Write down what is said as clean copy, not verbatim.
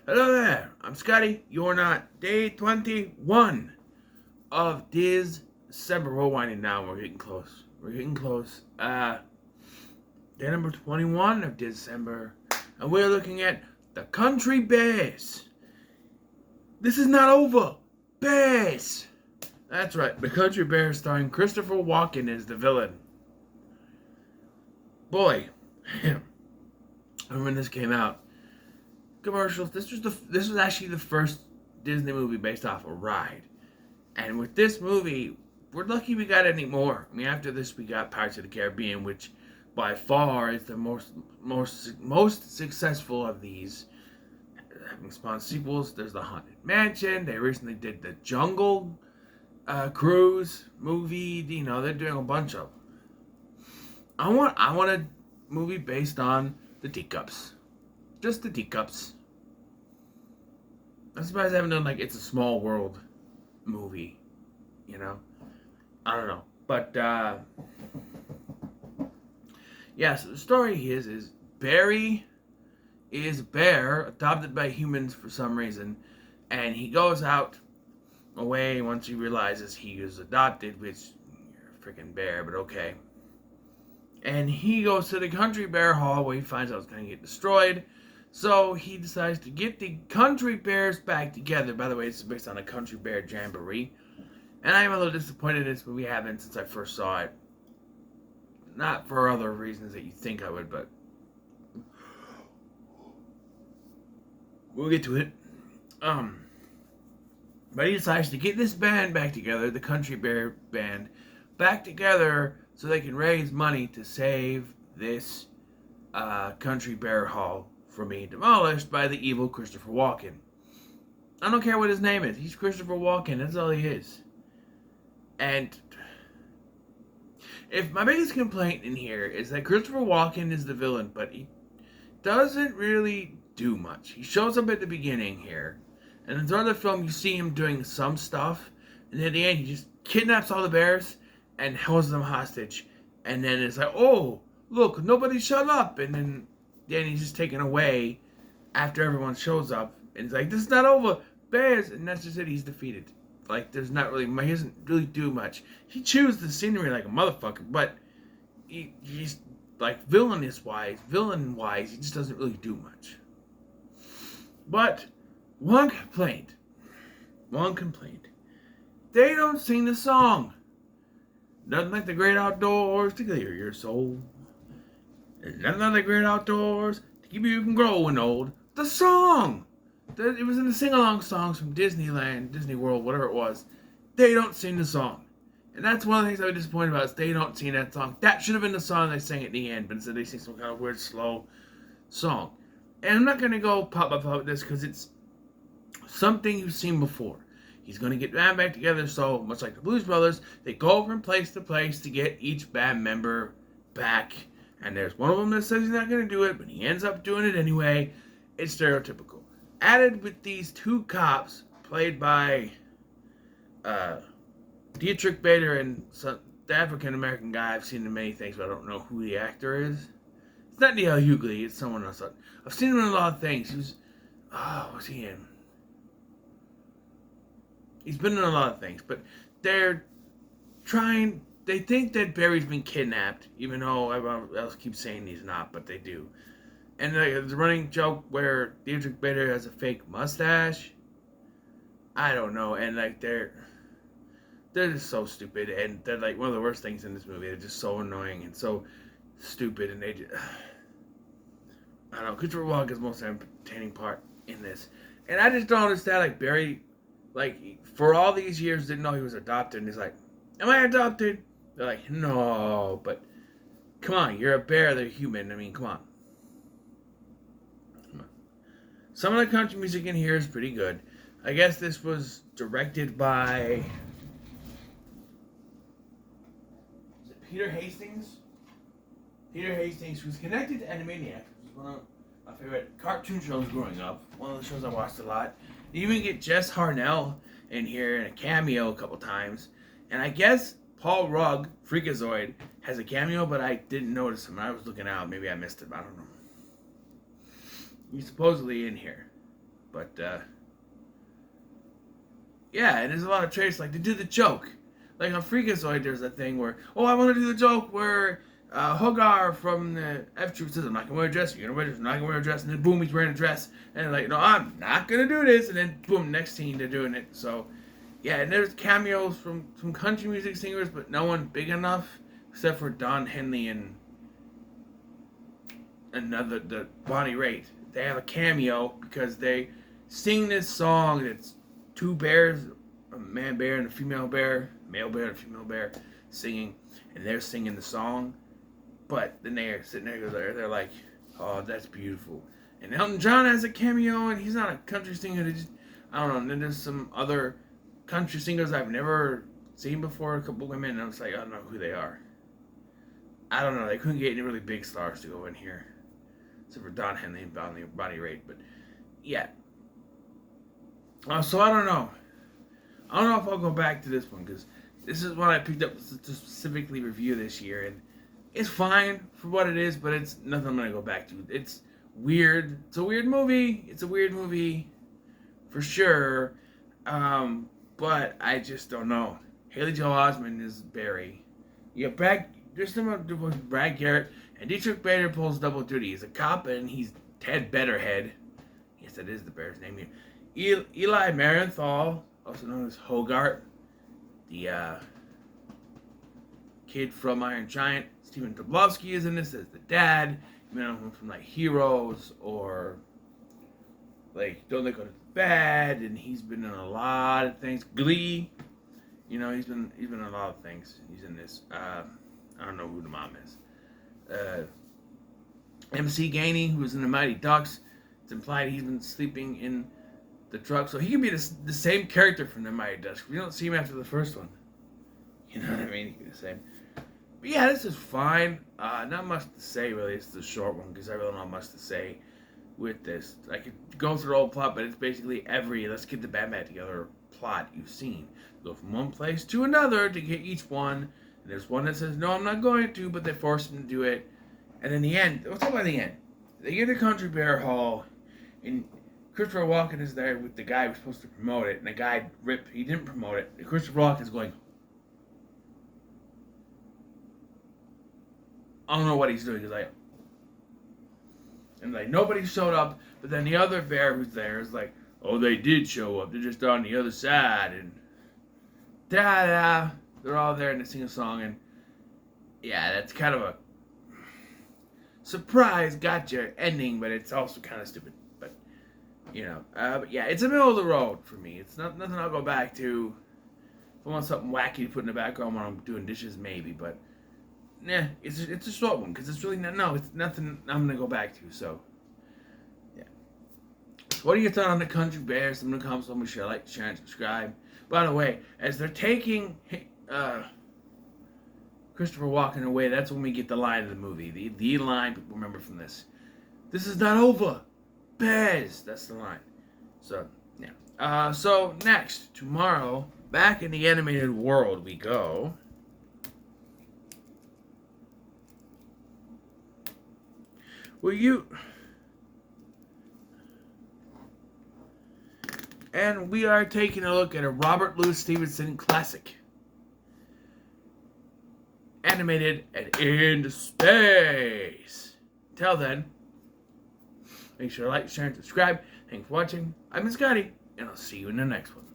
Hello there, I'm Scotty. You're not. Day 21 of Dis-Cember. We're winding down. We're getting close. Day number 21 of Dis-Cember. And we're looking at the Country Bears. This is not over. Bears! That's right, the Country Bears starring Christopher Walken as the villain. Boy, I remember when this came out. Commercials. This was actually the first Disney movie based off a ride, and with this movie, we're lucky we got any more. I mean, after this, we got Pirates of the Caribbean, which by far is the most successful of these, having spawned sequels. There's the Haunted Mansion. They recently did the Jungle Cruise movie. You know, they're doing a bunch of them. I want a movie based on the teacups. Just the teacups. I'm surprised I haven't done like It's a Small World movie. You know? I don't know. But yeah, so the story is Barry is a bear adopted by humans for some reason, and he goes out away once he realizes he is adopted, which you're a freaking bear, but okay. And he goes to the Country Bear Hall where he finds out it's going to get destroyed. So he decides to get the Country Bears back together. By the way, this is based on a Country Bear Jamboree. And I'm a little disappointed in this movie. I haven't since I first saw it. Not for other reasons that you think I would, but we'll get to it. But he decides to get this band back together, the Country Bear Band, back together so they can raise money to save this Country Bear Hall from being demolished by the evil Christopher Walken. I don't care what his name is. He's Christopher Walken. That's all he is. And if my biggest complaint in here is that Christopher Walken is the villain, but he doesn't really do much. He shows up at the beginning here, and in throughout the film you see him doing some stuff, and at the end he just kidnaps all the bears and holds them hostage, and then it's like, oh, look, nobody shut up, and then he's just taken away after everyone shows up, and it's like, this is not over, bears, and that's just it, he's defeated. Like, there's not really, he doesn't really do much. He chews the scenery like a motherfucker, but he's, like, villain-wise, he just doesn't really do much. But, one complaint, they don't sing the song. Nothing like the great outdoors to clear your soul. There's nothing like the great outdoors to keep you from growing old. The song! It was in the sing-along songs from Disneyland, Disney World, whatever it was. They don't sing the song. And that's one of the things I was disappointed about, is they don't sing that song. That should have been the song they sang at the end, but instead they sing some kind of weird, slow song. And I'm not going to go pop with this, because it's something you've seen before. He's going to get the band back together, so much like the Blues Brothers, they go from place to place to get each band member back. And there's one of them that says he's not going to do it, but he ends up doing it anyway. It's stereotypical. Added with these two cops, played by Dietrich Bader and the African-American guy. I've seen in many things, but I don't know who the actor is. It's not Neil Hughley, it's someone else. I've seen him in a lot of things. What's he in? He's been in a lot of things, but they think that Barry's been kidnapped, even though everyone else keeps saying he's not, but they do. And there's a running joke where Dietrich Bader has a fake mustache. I don't know, and like they're just so stupid, and they're like one of the worst things in this movie. They're just so annoying and so stupid, and they just, I don't know. Christopher Walken is the most entertaining part in this, and I just don't understand. Like Barry, like for all these years didn't know he was adopted, and he's like, "Am I adopted?" They're like, "No," but come on, you're a bear. They're human. I mean, come on. Some of the country music in here is pretty good. I guess this was directed by, is it Peter Hastings? Peter Hastings, who's connected to Animaniacs, which is one of my favorite cartoon shows growing up. One of the shows I watched a lot. You even get Jess Harnell in here in a cameo a couple times. And I guess Paul Rugg, Freakazoid, has a cameo, but I didn't notice him. I was looking out. Maybe I missed him. I don't know. He's supposedly in here. But yeah, and there's a lot of traits. Like, they do the joke. Like on Freakazoid, there's that thing where, oh, I want to do the joke where Hogar from the F Troop says, I'm not going to wear a dress, you're going to wear a dress, I'm not going to wear a dress, and then boom, he's wearing a dress, and like, no, I'm not going to do this, and then boom, next scene, they're doing it. So, yeah, and there's cameos from country music singers, but no one big enough, except for Don Henley and the Bonnie Raitt. They have a cameo because they sing this song that's two bears, a man bear and a female bear, male bear and a female bear, singing, and they're singing the song, but then they're sitting there, they're like, oh, that's beautiful. And Elton John has a cameo, and he's not a country singer, I don't know, and then there's some other country singers I've never seen before, a couple women, and I was like, I don't know who they are. I don't know, they couldn't get any really big stars to go in here, except for Don Henley and Bonnie Raitt, but yeah. So I don't know. I don't know if I'll go back to this one, because this is one I picked up to specifically review this year, and it's fine for what it is, but it's nothing I'm going to go back to. It's weird. It's a weird movie. It's a weird movie, for sure, but I just don't know. Haley Joel Osment is Barry. You got Brad Garrett, and Dietrich Bader pulls double duty. He's a cop, and he's Ted Betterhead. Yes, that is the bear's name here. Eli Marienthal, also known as Hogarth, the kid from Iron Giant. Stephen Tobolowsky is in this as the dad. You know him from like Heroes or like Don't Look Bad, and he's been in a lot of things. Glee, you know, he's been in a lot of things. He's in this. I don't know who the mom is. MC Gainey, who was in the Mighty Ducks. It's implied he's been sleeping in the truck, so he can be the same character from the Mighty Ducks. We don't see him after the first one. You know what I mean? He can be the same. But yeah, this is fine. Not much to say, really. It's the short one, because I really don't have much to say with this. I could go through the whole plot, but it's basically every let's get the Batman together plot you've seen. Go from one place to another to get each one. And there's one that says, no, I'm not going to, but they force him to do it. And in the end, let's talk about the end. They get to Country Bear Hall, and Christopher Walken is there with the guy who's supposed to promote it, and the guy he didn't promote it. And Christopher Walken is going, I don't know what he's doing. He's like, and like nobody showed up, but then the other bear who's there is like, oh, they did show up. They're just on the other side, and da-da. They're all there and they sing a song, and yeah, that's kind of a surprise gotcha ending, but it's also kind of stupid. But you know, but yeah, it's a middle of the road for me. It's nothing I'll go back to. If I want something wacky to put in the background when I'm doing dishes, maybe, but yeah, it's a short one because it's really it's nothing I'm gonna go back to. So yeah, what are your thoughts on the Country Bears? I'm gonna comment, so share, like, share, and subscribe. By the way, as they're taking Christopher Walken away, that's when we get the line of the movie. The line people remember from this. This is not over, Bears. That's the line. So yeah. So next tomorrow, back in the animated world we go. And we are taking a look at a Robert Louis Stevenson classic. Animated and in space. Till then, make sure to like, share, and subscribe. Thanks for watching. I'm Scotty, and I'll see you in the next one.